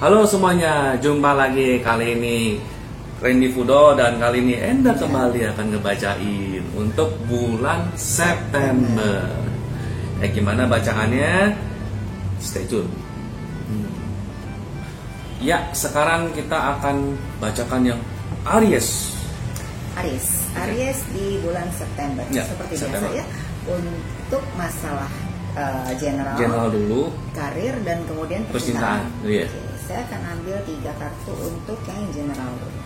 Halo semuanya, jumpa lagi kali ini Randy Fudo dan kali ini Enda kembali akan ngebacain untuk bulan September. Gimana bacaannya? Stay tune. Ya, sekarang kita akan bacakan yang Aries di bulan September. Ya, seperti September. biasa ya, untuk masalah general dulu, karir dan kemudian percintaan. percintaan. Iya. Oke, saya akan ambil 3 kartu untuk yang general dulu.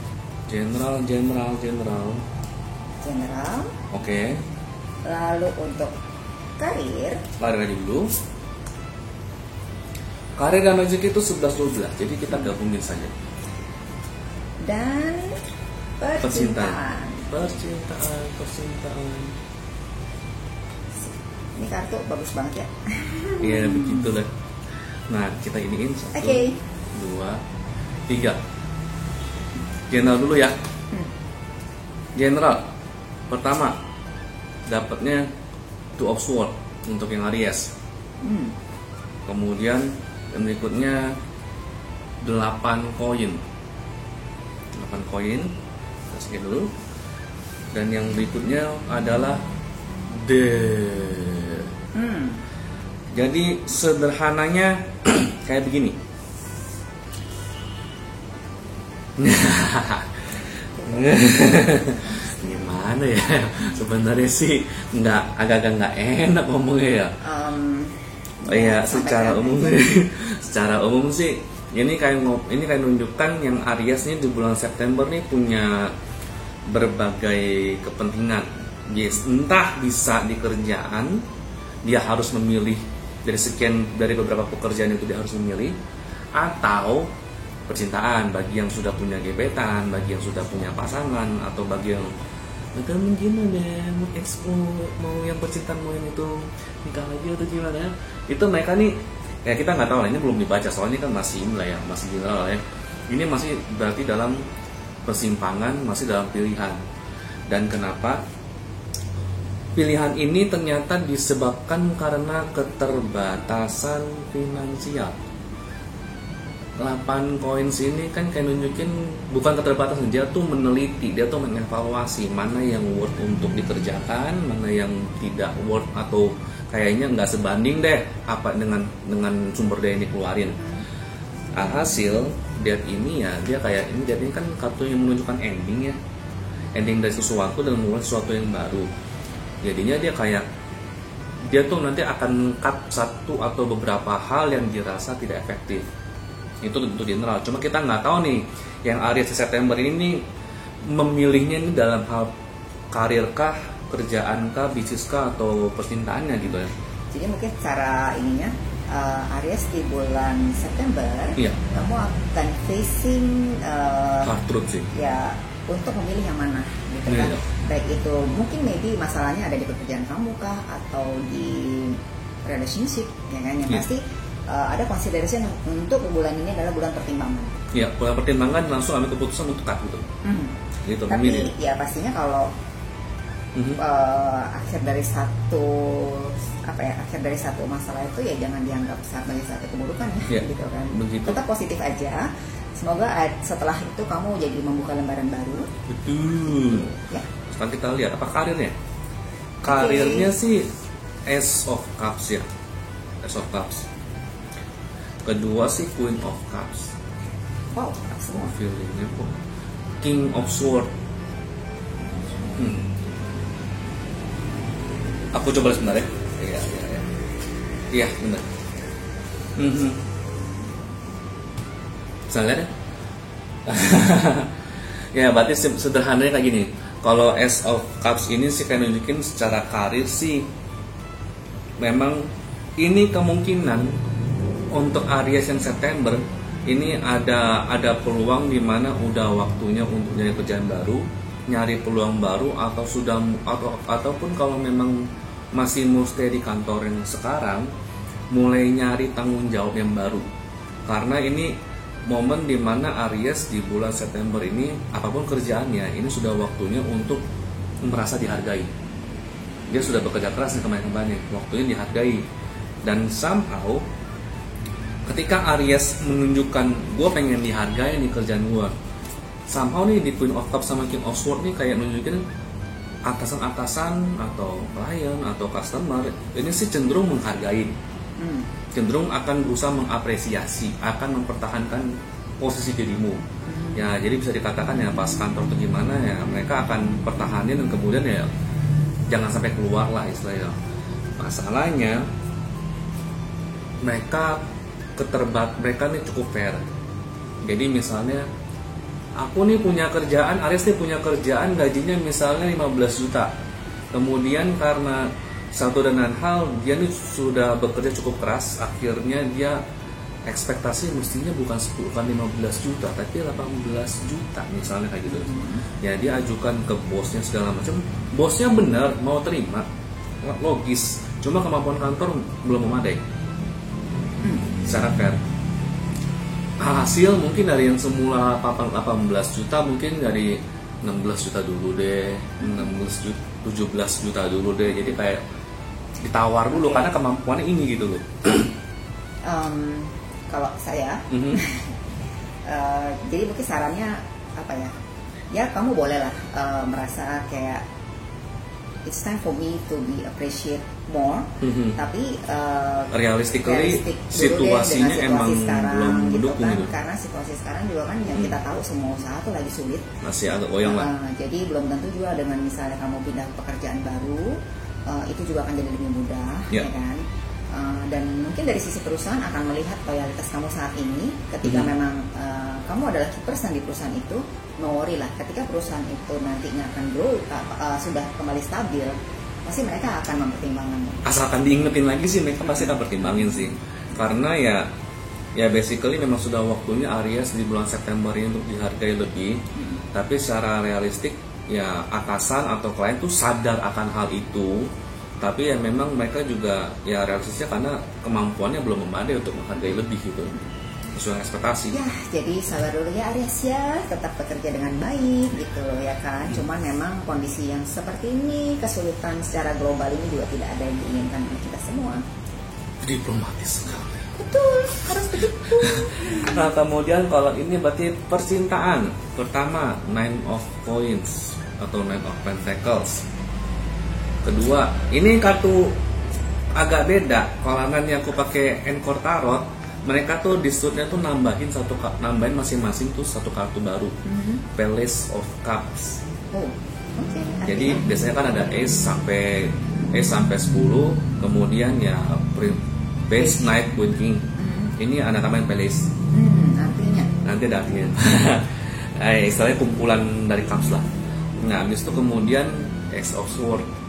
General. Oke. Lalu untuk karir Lari aja dulu. Karir dan rezeki itu 11-12, jadi kita gabungin saja. dan percintaan. Percintaan. Ini kartu bagus banget ya. Iya begitu lah. Nah kita iniin 1, Oke. 2, 3. General dulu ya. General pertama dapatnya Two of Swords untuk yang Aries. Kemudian yang berikutnya 8 koin. 8 koin. Kasih dulu. Dan yang berikutnya adalah Jadi sederhananya kayak begini. Gimana ya? Sebenarnya sih agak-agak nggak enak ngomongnya ya. Iya, secara umum sih ini kayak nunjukkan yang Aries nih di bulan September nih punya berbagai kepentingan. Yes, entah bisa di kerjaan, dia harus memilih dari beberapa pekerjaan itu dia harus memilih, atau percintaan bagi yang sudah punya gebetan, bagi yang sudah punya pasangan, atau bagi yang gimana mau yang percintaan mau yang itu nikah lagi atau gimana, itu mereka nih ya kita nggak tahu lah, ini belum dibaca soalnya kan masih masih general ya, ini masih berarti dalam persimpangan, masih dalam pilihan. Dan kenapa pilihan ini ternyata disebabkan karena keterbatasan finansial. 8 koin ini kan kayak nunjukin bukan keterbatasan, dia tuh meneliti, dia tuh mengevaluasi mana yang worth untuk dikerjakan, mana yang tidak worth atau kayaknya nggak sebanding deh apa dengan sumber daya yang dikeluarin. Alhasil dia ini kan kartu yang menunjukkan ending ya, ending dari sesuatu dan memulai sesuatu yang baru. Jadinya dia tuh nanti akan cut satu atau beberapa hal yang dirasa tidak efektif. Itu tentu general. Cuma kita nggak tahu nih yang Aries September ini memilihnya ini dalam hal karirkah, kerjaankah, bisniskah, atau percintaannya gitu ya. Jadi mungkin cara ininya Aries di bulan September, iya, kamu akan facing hard truth sih. Ya, untuk memilih yang mana gitu kan. Iya. Baik itu mungkin maybe masalahnya ada di pekerjaan kamu kah, atau di relationship ya kan, yang pasti ada consideration untuk bulan ini adalah bulan pertimbangan. Iya, bulan pertimbangan langsung ambil keputusan untuk cut gitu. Gitu. Tapi memilih. Ya pastinya kalau akhir dari satu masalah itu ya jangan dianggap sebagai satu keburukan ya, gitu kan. Begitu. Tetap positif aja. Semoga setelah itu kamu jadi membuka lembaran baru. Betul. Ya. Sekarang kita lihat apa karirnya. Karirnya sih Ace of Cups ya. Ace of Cups. Kedua sih Queen of Cups. Wow, semua. Feelingnya kok. King of Swords. Aku coba sebentar ya. Iya, benar. Bisa lihat ya? Ya, berarti sederhananya kayak gini. Kalau Ace of Cups ini sih kayak nunjukin secara karir sih memang ini kemungkinan untuk Aries yang September ini ada peluang di mana udah waktunya untuk nyari kerjaan baru, nyari peluang baru, ataupun kalau memang masih mau stay di kantor yang sekarang, mulai nyari tanggung jawab yang baru. Karena ini momen dimana Aries di bulan September ini apapun kerjaannya ini sudah waktunya untuk merasa dihargai. Dia sudah bekerja keras kemarin-kemarin, waktunya dihargai. Dan somehow ketika Aries menunjukkan gue pengen dihargai nih kerjaan gue, somehow nih di Queen of Cups sama King of Swords nih kayak nunjukin atasan-atasan atau klien atau customer ini sih cenderung menghargai, cenderung akan berusaha mengapresiasi, akan mempertahankan posisi dirimu. Ya jadi bisa dikatakan ya pas kantor tuh gimana ya mereka akan pertahanin dan kemudian ya jangan sampai keluar lah istilahnya. Masalahnya mereka nih cukup fair. Jadi misalnya aku nih punya kerjaan, Aries nih punya kerjaan gajinya misalnya 15 juta. Kemudian karena satu dan lain hal dia nih sudah bekerja cukup keras, akhirnya dia ekspektasi mestinya bukan 15 juta tapi 18 juta misalnya kayak gitu. Ya dia ajukan ke bosnya segala macam. Bosnya benar mau terima, logis. Cuma kemampuan kantor belum memadai. Secara fair. Hasil mungkin dari yang semula 18 juta mungkin dari 16 juta dulu deh, 17 juta dulu deh. Jadi kayak ditawar dulu karena kemampuannya ini gitu loh. Kalau saya, jadi mungkin sarannya apa ya? Ya kamu bolehlah merasa kayak it's time for me to be appreciate more, tapi realistic situasinya emang sekarang, belum gitu mendukung kan? gitu. Karena situasi sekarang juga kan yang kita tahu semua usaha tuh lagi sulit, masih agak goyang lah. Jadi belum tentu juga dengan misalnya kamu pindah pekerjaan baru itu juga akan jadi lebih mudah, ya kan? Dan mungkin dari sisi perusahaan akan melihat loyalitas kamu saat ini. Ketika memang kamu adalah key person di perusahaan itu, no worry lah. Ketika perusahaan itu nantinya akan grow, sudah kembali stabil, pasti mereka akan mempertimbangkan. Asalkan diingetin lagi sih, mereka pasti akan pertimbangin sih. Karena ya basically memang sudah waktunya Aries di bulan September ini untuk dihargai lebih. Tapi secara realistik ya atasan atau klien tuh sadar akan hal itu. Tapi ya memang mereka juga ya realistisnya karena kemampuannya belum memadai untuk menghargai lebih gitu sesuai ekspektasi. Ya, jadi sabar dulu ya Aries ya, tetap bekerja dengan baik gitu ya kan. Cuman memang kondisi yang seperti ini, kesulitan secara global ini juga tidak ada yang diinginkan oleh kita semua. Diplomatis sekali. Betul, harus begitu. Nah kemudian kalau ini berarti percintaan. Pertama, Nine of Coins atau Nine of Pentacles. Kedua, ini kartu agak beda. Kalau nanti aku pakai Encore Tarot, mereka tuh di suitnya tuh nambahin masing-masing tuh satu kartu baru. Palace of Cups. Okay. Jadi biasanya kan ada Ace sampai 10, kemudian ya Base, Knight, Queen, King. Ini ada tambahan Palace. Artinya? Nanti ada artinya. Istilahnya kumpulan dari Cups lah. Nah, habis itu kemudian Ace of Swords.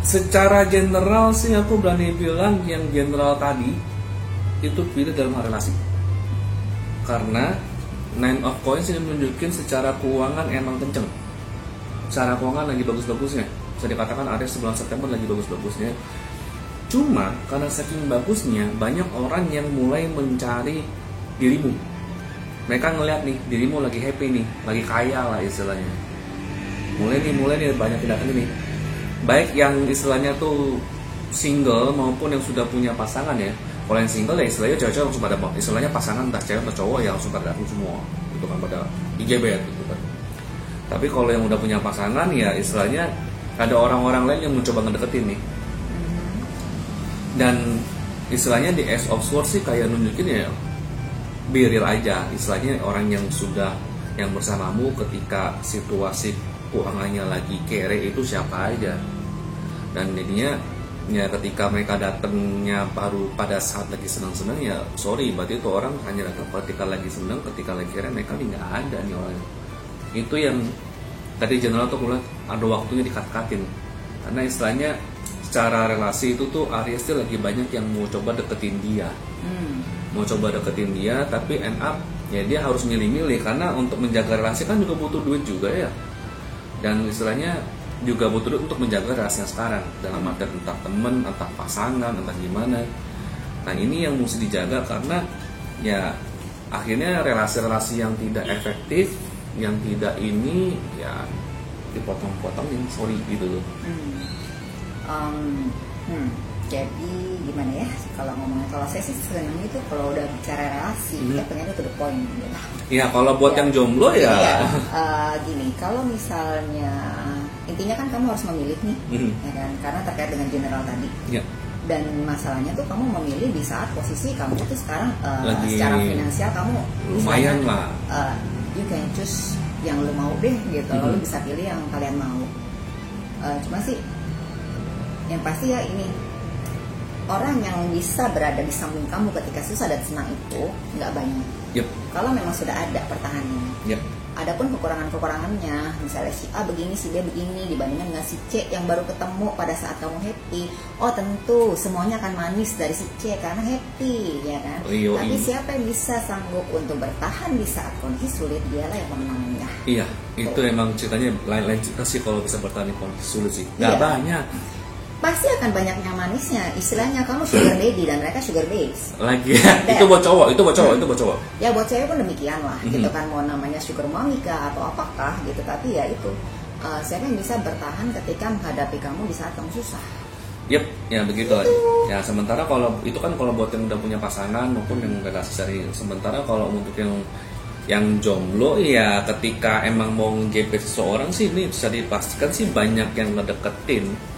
Secara general sih aku berani bilang yang general tadi itu pilih dalam hal relasi. Karena Nine of Coins ini menunjukkan secara keuangan emang kenceng. Secara keuangan lagi bagus-bagusnya. Bisa dikatakan Aries bulan September lagi bagus-bagusnya. Cuma karena saking bagusnya banyak orang yang mulai mencari dirimu. Mereka ngeliat nih dirimu lagi happy nih, lagi kaya lah istilahnya. Mulai nih banyak tindakan ini. Baik yang istilahnya tuh single maupun yang sudah punya pasangan ya. Kalau yang single ya istilahnya cewek-cewek langsung pada istilahnya pasangan entah cewek atau cowok ya langsung pada datang semua gitu kan pada IGB gitu kan. Tapi kalau yang udah punya pasangan ya istilahnya ada orang-orang lain yang mencoba ngedeketin nih. Dan istilahnya di Ace of Swords sih kayak nunjukin ya be real aja. Istilahnya orang yang sudah yang bersamamu ketika situasi keuangannya lagi kere itu siapa aja. Dan jadinya ya ketika mereka datangnya baru pada saat lagi senang-senang ya sorry berarti itu orang hanya datang ketika lagi senang, ketika lagi kere mereka nggak ada nih orangnya. Itu yang tadi general tuh kulihat ada waktunya dikat-katin karena istilahnya secara relasi itu tuh Aries tuh lagi banyak yang mau coba deketin dia tapi end up ya dia harus milih-milih karena untuk menjaga relasi kan juga butuh duit juga ya. Dan istilahnya juga butuh duit untuk menjaga relasi yang sekarang dalam arti entah temen, entah pasangan, entah gimana. Nah ini yang mesti dijaga karena ya akhirnya relasi-relasi yang tidak efektif, yang tidak ini ya dipotong-potongin, sorry gitu loh. Jadi gimana ya, kalau saya sih senang itu kalau udah bicara relasi, kita pengen itu the point gitu. Iya, kalau buat yang jomblo ya. Gini, kalau misalnya intinya kan kamu harus memilih nih, ya kan? Karena terkait dengan general tadi. Dan masalahnya tuh kamu memilih di saat posisi kamu tuh sekarang secara finansial kamu lumayan lah. You can choose yang lu mau deh gitu, lu bisa pilih yang kalian mau. Cuma sih yang pasti ya ini, orang yang bisa berada di samping kamu ketika susah dan senang itu nggak banyak. Kalau memang sudah ada pertahanannya. Adapun kekurangan-kekurangannya, misalnya si A begini, si B begini, dibandingkan dengan si C yang baru ketemu pada saat kamu happy. Oh tentu semuanya akan manis dari si C karena happy, ya kan? Tapi siapa yang bisa sanggup untuk bertahan di saat kondisi sulit, dialah yang pemenangnya. Iya, itu emang ceritanya lain cerita sih kalau bisa bertahan di kondisi sulit sih. Nggak banyak. Pasti akan banyaknya manisnya, istilahnya kamu sugar daddy dan mereka sugar babes. Lagi itu buat cowok, itu buat cowok. Ya buat cewek pun demikian lah, gitu kan, mau namanya sugar mommy kah atau apakah gitu, tapi ya itu siapa yang bisa bertahan ketika menghadapi kamu di saat kamu susah. Ya begitu aja. Ya sementara kalau itu kan kalau buat yang udah punya pasangan maupun yang relasi serius. Sementara kalau untuk yang jomblo ya ketika emang mau ngepet seseorang sih ini bisa dipastikan sih banyak yang ngedeketin.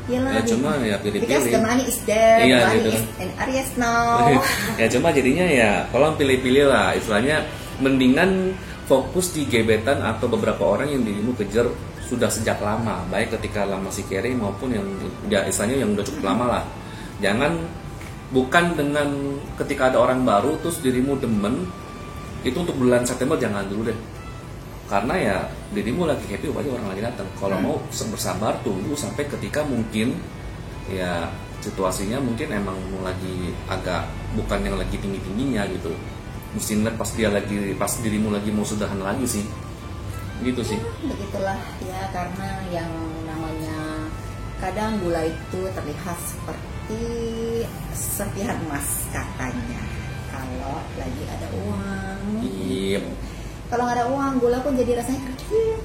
Yalah, ya cuma ya pilih-pilih. Because the money is there, the money gitu. is in Aries now. Ya cuma jadinya ya kalau pilih-pilih lah, istilahnya mendingan fokus di gebetan atau beberapa orang yang dirimu kejar sudah sejak lama, baik ketika lama si Carey maupun yang ya istilahnya yang udah cukup lama lah. Jangan bukan dengan ketika ada orang baru terus dirimu demen, itu untuk bulan September jangan dulu deh. Karena ya dirimu lagi happy, pasti orang lagi datang. Kalau mau bersabar tunggu sampai ketika mungkin ya situasinya mungkin emang lagi agak bukan yang lagi tinggi-tingginya gitu. Mesti pas dirimu lagi mau sudahan lagi sih. Gitu sih. Begitulah ya, karena yang namanya kadang gula itu terlihat seperti serpihan emas katanya. Kalau lagi ada uang. Kalau nggak ada uang, gula pun jadi rasanya kecil.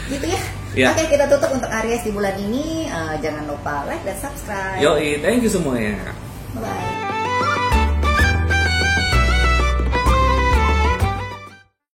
Gitu ya. Oke, kita tutup untuk Aries di bulan ini. Jangan lupa like dan subscribe. Yoi, thank you semuanya. Bye.